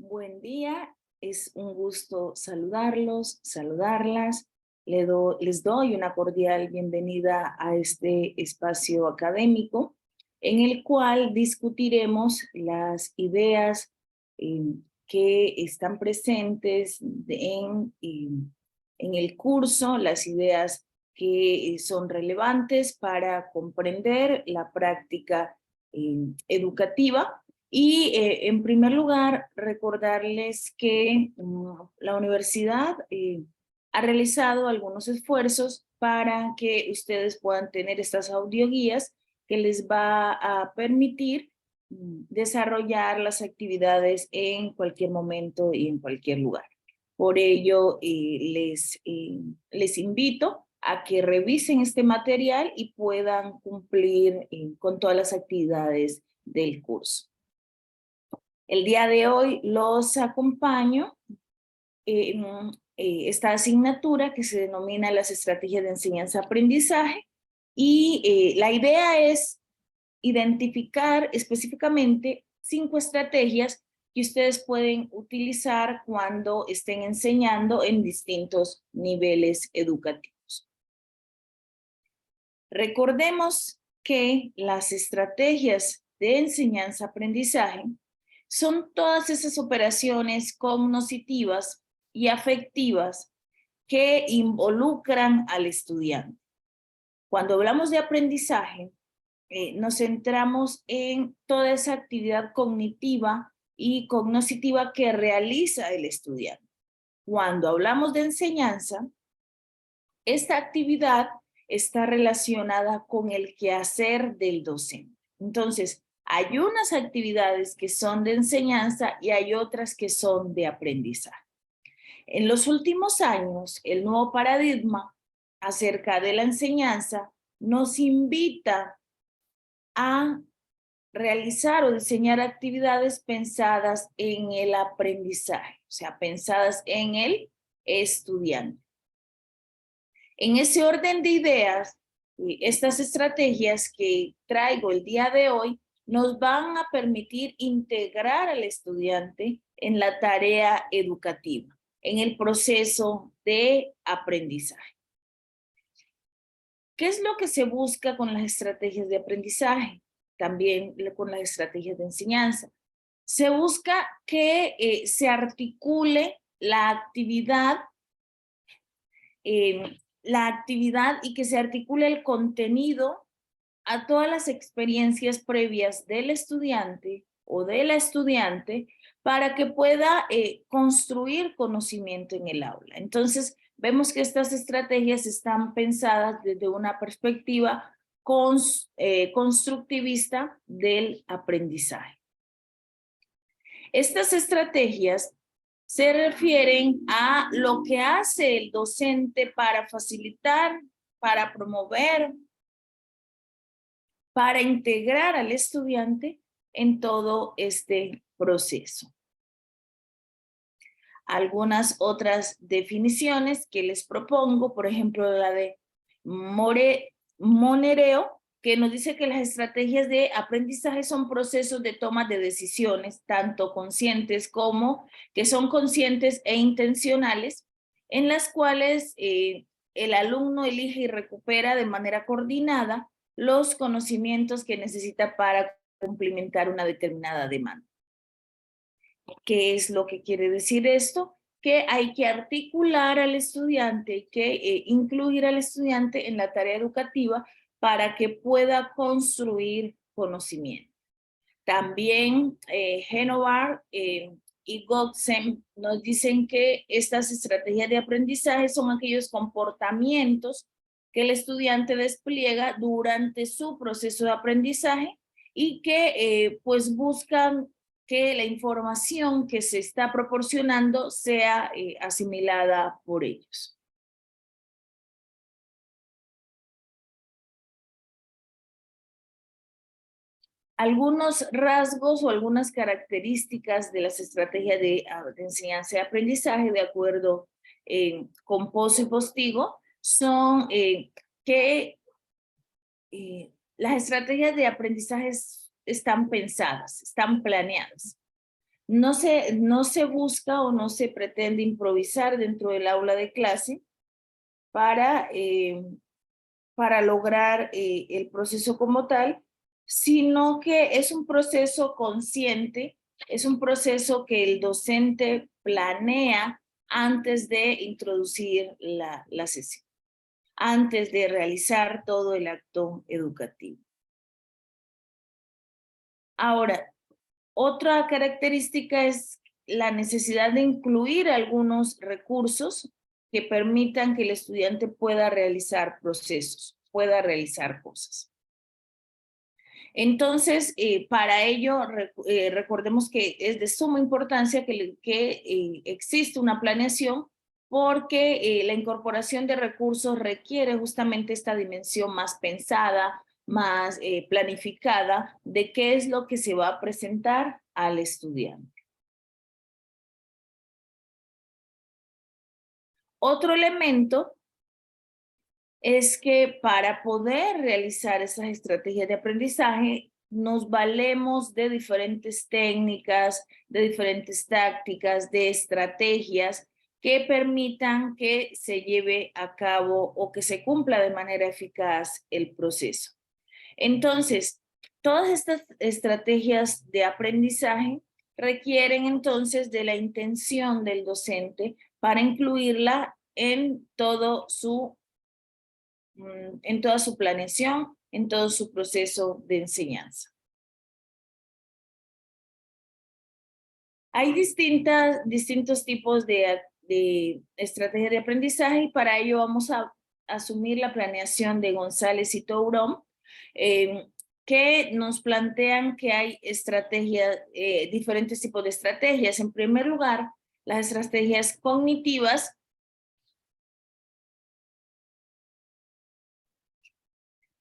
Buen día, es un gusto saludarlos, saludarlas. Les doy una cordial bienvenida a este espacio académico en el cual discutiremos las ideas que están presentes en el curso, las ideas que son relevantes para comprender la práctica educativa. Y en primer lugar, recordarles que la universidad ha realizado algunos esfuerzos para que ustedes puedan tener estas audioguías que les va a permitir desarrollar las actividades en cualquier momento y en cualquier lugar. Por ello, les invito a que revisen este material y puedan cumplir con todas las actividades del curso. El día de hoy los acompaño en esta asignatura que se denomina las estrategias de enseñanza-aprendizaje y la idea es identificar específicamente 5 estrategias que ustedes pueden utilizar cuando estén enseñando en distintos niveles educativos. Recordemos que las estrategias de enseñanza-aprendizaje son todas esas operaciones cognitivas y afectivas que involucran al estudiante. Cuando hablamos de aprendizaje, nos centramos en toda esa actividad cognitiva y cognoscitiva que realiza el estudiante. Cuando hablamos de enseñanza, esta actividad está relacionada con el quehacer del docente. Entonces, hay unas actividades que son de enseñanza y hay otras que son de aprendizaje. En los últimos años, el nuevo paradigma acerca de la enseñanza nos invita a realizar o diseñar actividades pensadas en el aprendizaje, o sea, pensadas en el estudiante. En ese orden de ideas, estas estrategias que traigo el día de hoy nos van a permitir integrar al estudiante en la tarea educativa, en el proceso de aprendizaje. ¿Qué es lo que se busca con las estrategias de aprendizaje? También con las estrategias de enseñanza. Se busca que se articule la actividad y que se articule el contenido a todas las experiencias previas del estudiante o de la estudiante para que pueda construir conocimiento en el aula. Entonces, vemos que estas estrategias están pensadas desde una perspectiva constructivista del aprendizaje. Estas estrategias se refieren a lo que hace el docente para facilitar, para promover, para integrar al estudiante en todo este proceso. Algunas otras definiciones que les propongo, por ejemplo, la de Monereo, que nos dice que las estrategias de aprendizaje son procesos de toma de decisiones, tanto conscientes como que son conscientes e intencionales, en las cuales el alumno elige y recupera de manera coordinada los conocimientos que necesita para cumplimentar una determinada demanda. ¿Qué es lo que quiere decir esto? Que hay que articular al estudiante, hay que incluir al estudiante en la tarea educativa para que pueda construir conocimiento. También Genovar y Gotzen nos dicen que estas estrategias de aprendizaje son aquellos comportamientos que el estudiante despliega durante su proceso de aprendizaje y que pues buscan que la información que se está proporcionando sea asimilada por ellos. Algunos rasgos o algunas características de las estrategias de enseñanza y aprendizaje de acuerdo con Pozo y Postigo son que las estrategias de aprendizaje están pensadas, están planeadas. No se busca o no se pretende improvisar dentro del aula de clase para, para lograr el proceso como tal, sino que es un proceso consciente, es un proceso que el docente planea antes de introducir la sesión, antes de realizar todo el acto educativo. Ahora, otra característica es la necesidad de incluir algunos recursos que permitan que el estudiante pueda realizar procesos, pueda realizar cosas. Entonces, para ello, recordemos que es de suma importancia que existe una planeación porque la incorporación de recursos requiere justamente esta dimensión más pensada, más planificada de qué es lo que se va a presentar al estudiante. Otro elemento es que para poder realizar esas estrategias de aprendizaje, nos valemos de diferentes técnicas, de diferentes tácticas, de estrategias que permitan que se lleve a cabo o que se cumpla de manera eficaz el proceso. Entonces, todas estas estrategias de aprendizaje requieren entonces de la intención del docente para incluirla en toda su planeación, en todo su proceso de enseñanza. Hay distintos tipos de estrategias de aprendizaje y para ello vamos a asumir la planeación de González y Tourón, que nos plantean que hay estrategias, diferentes tipos de estrategias. En primer lugar, las estrategias cognitivas.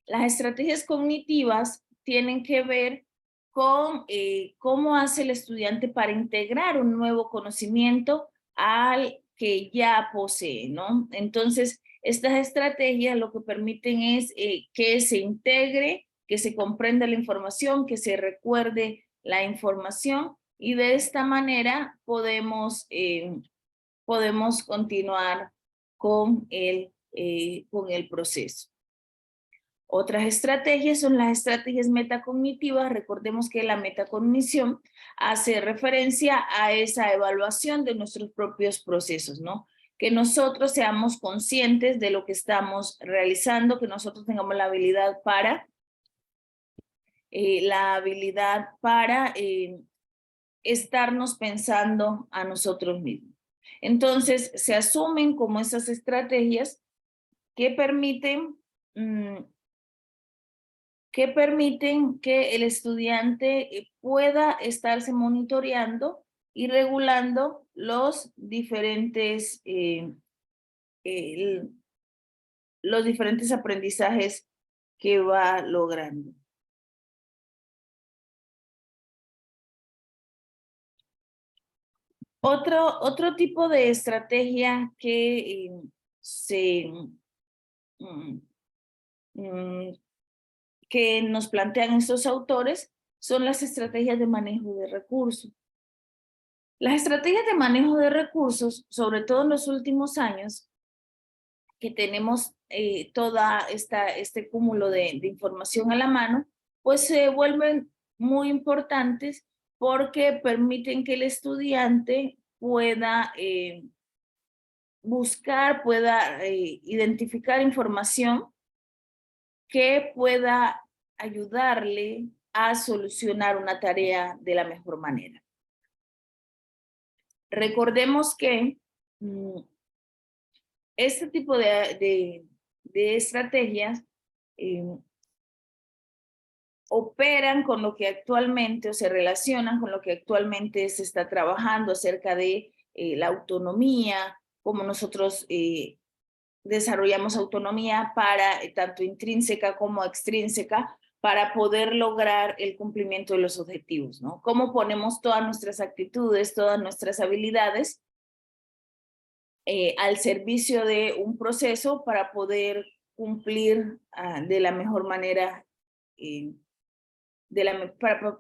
Las estrategias cognitivas tienen que ver con cómo hace el estudiante para integrar un nuevo conocimiento al que ya posee, ¿no? Entonces, estas estrategias lo que permiten es que se integre, que se comprenda la información, que se recuerde la información y de esta manera podemos continuar con el proceso. Otras estrategias son las estrategias metacognitivas. Recordemos que la metacognición hace referencia a esa evaluación de nuestros propios procesos, ¿no? Que nosotros seamos conscientes de lo que estamos realizando, que nosotros tengamos la habilidad para estarnos pensando a nosotros mismos. Entonces, se asumen como esas estrategias que permiten que el estudiante pueda estarse monitoreando y regulando los diferentes aprendizajes que va logrando. Otro tipo de estrategia que mm, mm, que nos plantean estos autores son las estrategias de manejo de recursos. Las estrategias de manejo de recursos, sobre todo en los últimos años, que tenemos este cúmulo de información a la mano, pues se vuelven muy importantes porque permiten que el estudiante pueda pueda identificar información que pueda ayudarle a solucionar una tarea de la mejor manera. Recordemos que este tipo de estrategias operan con lo que actualmente o se relacionan con lo que actualmente se está trabajando acerca de la autonomía, como nosotros desarrollamos autonomía para tanto intrínseca como extrínseca para poder lograr el cumplimiento de los objetivos, ¿no? Cómo ponemos todas nuestras actitudes, todas nuestras habilidades al servicio de un proceso para poder cumplir de la mejor manera,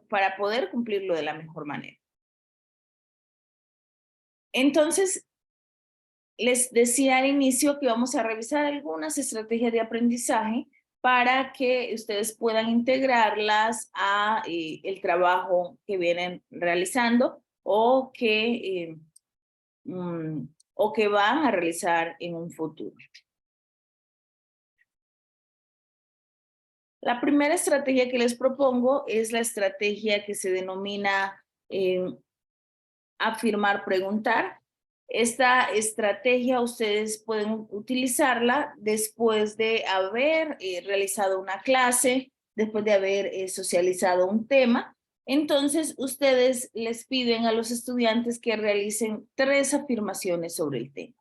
para poder cumplirlo de la mejor manera. Entonces, les decía al inicio que vamos a revisar algunas estrategias de aprendizaje para que ustedes puedan integrarlas a el trabajo que vienen realizando o que van a realizar en un futuro. La primera estrategia que les propongo es la estrategia que se denomina afirmar, preguntar. Esta estrategia ustedes pueden utilizarla después de haber realizado una clase, después de haber socializado un tema. Entonces, ustedes les piden a los estudiantes que realicen 3 afirmaciones sobre el tema.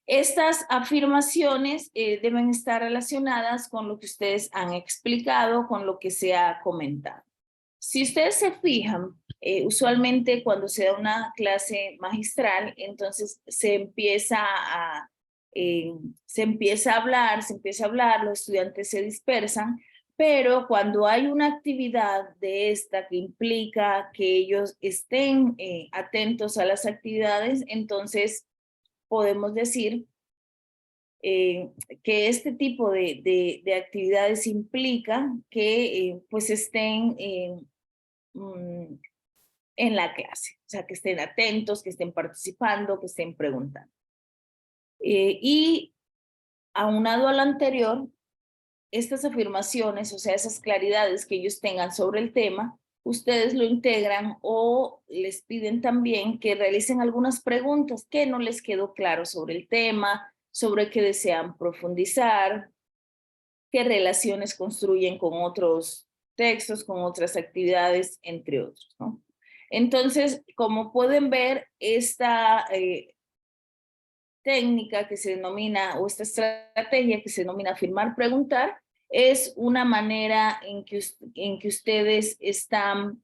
Estas afirmaciones deben estar relacionadas con lo que ustedes han explicado, con lo que se ha comentado. Si ustedes se fijan, usualmente cuando se da una clase magistral, entonces se empieza a hablar, los estudiantes se dispersan, pero cuando hay una actividad de esta que implica que ellos estén atentos a las actividades, entonces podemos decir que este tipo de actividades implica que pues estén en la clase, o sea, que estén atentos, que estén participando, que estén preguntando. Y aunado a lo anterior, estas afirmaciones, o sea, esas claridades que ellos tengan sobre el tema, ustedes lo integran o les piden también que realicen algunas preguntas que no les quedó claro sobre el tema, sobre qué desean profundizar, qué relaciones construyen con otros textos, con otras actividades, entre otros, ¿no? Entonces, como pueden ver, esta técnica que se denomina, o esta estrategia que se denomina afirmar, preguntar, es una manera en que ustedes están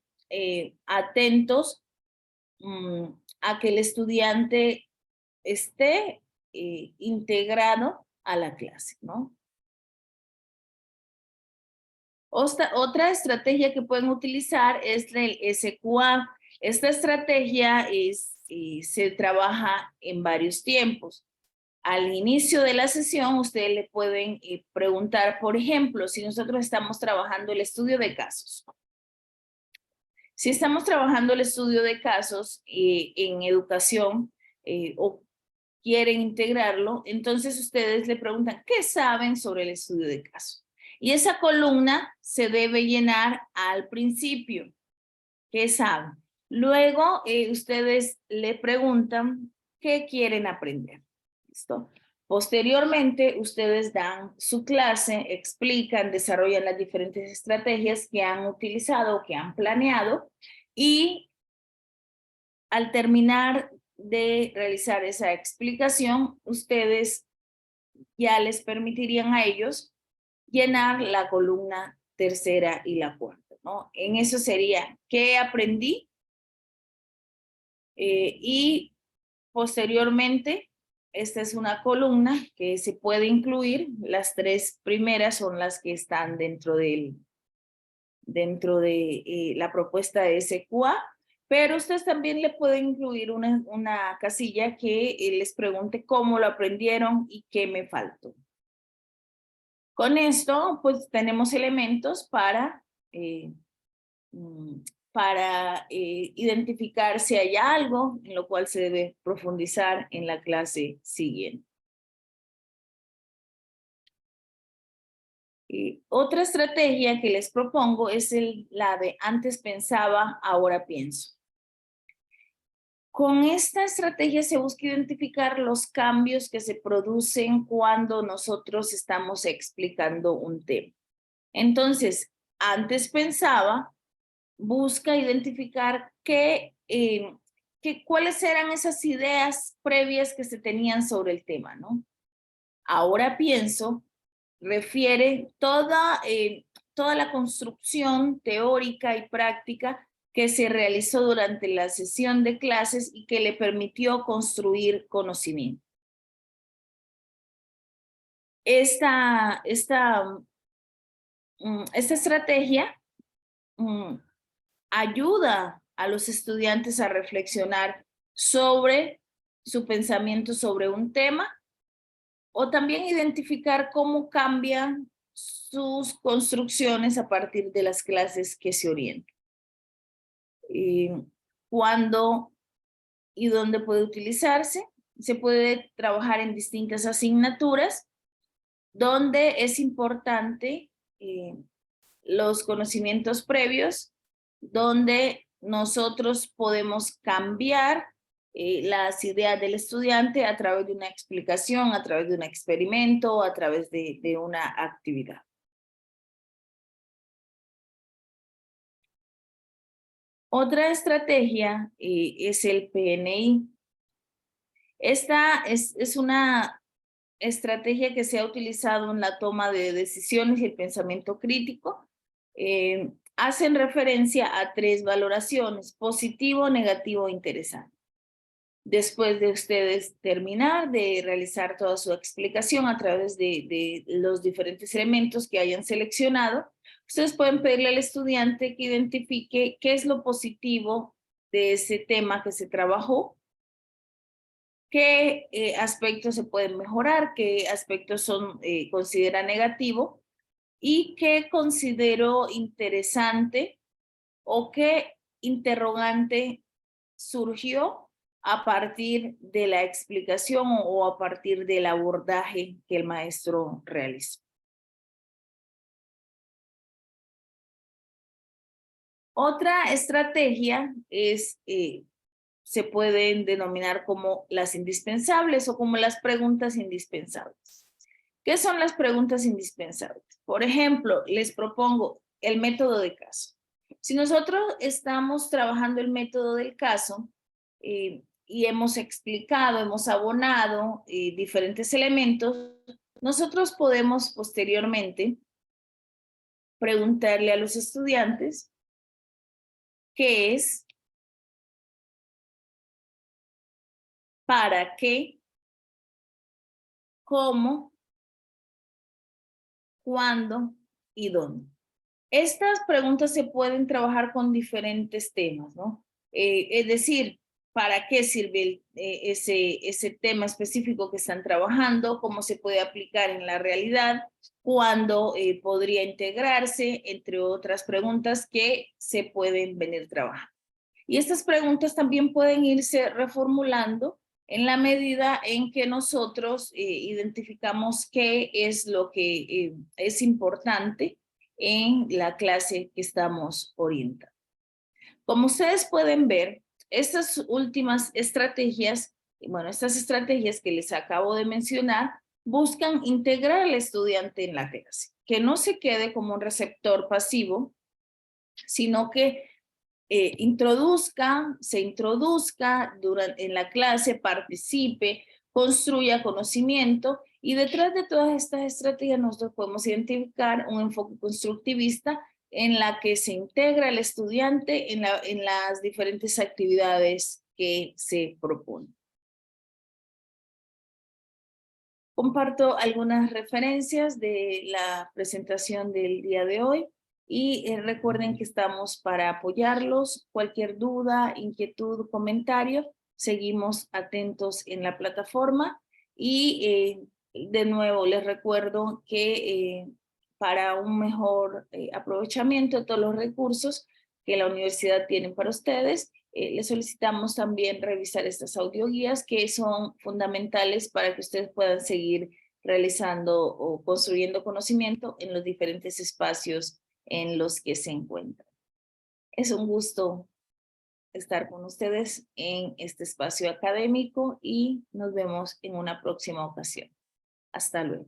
atentos a que el estudiante esté integrado a la clase, ¿no? Otra estrategia que pueden utilizar es el SQA. Esta estrategia se trabaja en varios tiempos. Al inicio de la sesión, ustedes le pueden preguntar, por ejemplo, si nosotros estamos trabajando el estudio de casos. Si estamos trabajando el estudio de casos en educación o quieren integrarlo, entonces ustedes le preguntan, ¿qué saben sobre el estudio de casos? Y esa columna se debe llenar al principio. ¿Qué saben? Luego ustedes le preguntan qué quieren aprender. ¿Listo? Posteriormente, ustedes dan su clase, explican, desarrollan las diferentes estrategias que han utilizado, que han planeado, y al terminar de realizar esa explicación, ustedes ya les permitirían a ellos llenar la columna tercera y la cuarta, ¿no? En eso sería, ¿qué aprendí? Y posteriormente, esta es una columna que se puede incluir, las 3 primeras son las que están dentro de la propuesta de SQA, pero ustedes también le pueden incluir una casilla que les pregunte cómo lo aprendieron y qué me faltó. Con esto, pues tenemos elementos para identificar si hay algo en lo cual se debe profundizar en la clase siguiente. Otra estrategia que les propongo es la de antes pensaba, ahora pienso. Con esta estrategia se busca identificar los cambios que se producen cuando nosotros estamos explicando un tema. Entonces, antes pensaba, busca identificar cuáles eran esas ideas previas que se tenían sobre el tema, ¿no? Ahora pienso, refiere toda la construcción teórica y práctica que se realizó durante la sesión de clases y que le permitió construir conocimiento. Esta estrategia ayuda a los estudiantes a reflexionar sobre su pensamiento sobre un tema, o también identificar cómo cambian sus construcciones a partir de las clases que se orientan. ¿Cuándo y dónde puede utilizarse? Se puede trabajar en distintas asignaturas, donde es importante los conocimientos previos, donde nosotros podemos cambiar las ideas del estudiante a través de una explicación, a través de un experimento, a través de una actividad. Otra estrategia es el PNI. Esta es una estrategia que se ha utilizado en la toma de decisiones y el pensamiento crítico. Hacen referencia a 3 valoraciones: positivo, negativo, interesante. Después de ustedes terminar de realizar toda su explicación a través de los diferentes elementos que hayan seleccionado, ustedes pueden pedirle al estudiante que identifique qué es lo positivo de ese tema que se trabajó, qué aspectos se pueden mejorar, qué aspectos considera negativo y qué considero interesante o qué interrogante surgió a partir de la explicación o a partir del abordaje que el maestro realizó. Otra estrategia se pueden denominar como las indispensables o como las preguntas indispensables. ¿Qué son las preguntas indispensables? Por ejemplo, les propongo el método de caso. Si nosotros estamos trabajando el método del caso y hemos explicado, hemos abonado diferentes elementos, nosotros podemos posteriormente preguntarle a los estudiantes qué es, para qué, cómo, cuándo y dónde. Estas preguntas se pueden trabajar con diferentes temas, ¿no? Es decir, ¿para qué sirve ese tema específico que están trabajando? ¿Cómo se puede aplicar en la realidad? ¿Cuándo podría integrarse? Entre otras preguntas que se pueden venir trabajando. Y estas preguntas también pueden irse reformulando en la medida en que nosotros identificamos qué es lo que es importante en la clase que estamos orientando. Como ustedes pueden ver, estas últimas estrategias, bueno, estas estrategias que les acabo de mencionar, buscan integrar al estudiante en la clase, que no se quede como un receptor pasivo, sino que se introduzca en la clase, participe, construya conocimiento, y detrás de todas estas estrategias nosotros podemos identificar un enfoque constructivista en la que se integra el estudiante en las diferentes actividades que se proponen. Comparto algunas referencias de la presentación del día de hoy y recuerden que estamos para apoyarlos. Cualquier duda, inquietud, comentario, seguimos atentos en la plataforma y de nuevo les recuerdo que para un mejor aprovechamiento de todos los recursos que la universidad tiene para ustedes, les solicitamos también revisar estas audioguías que son fundamentales para que ustedes puedan seguir realizando o construyendo conocimiento en los diferentes espacios en los que se encuentran. Es un gusto estar con ustedes en este espacio académico y nos vemos en una próxima ocasión. Hasta luego.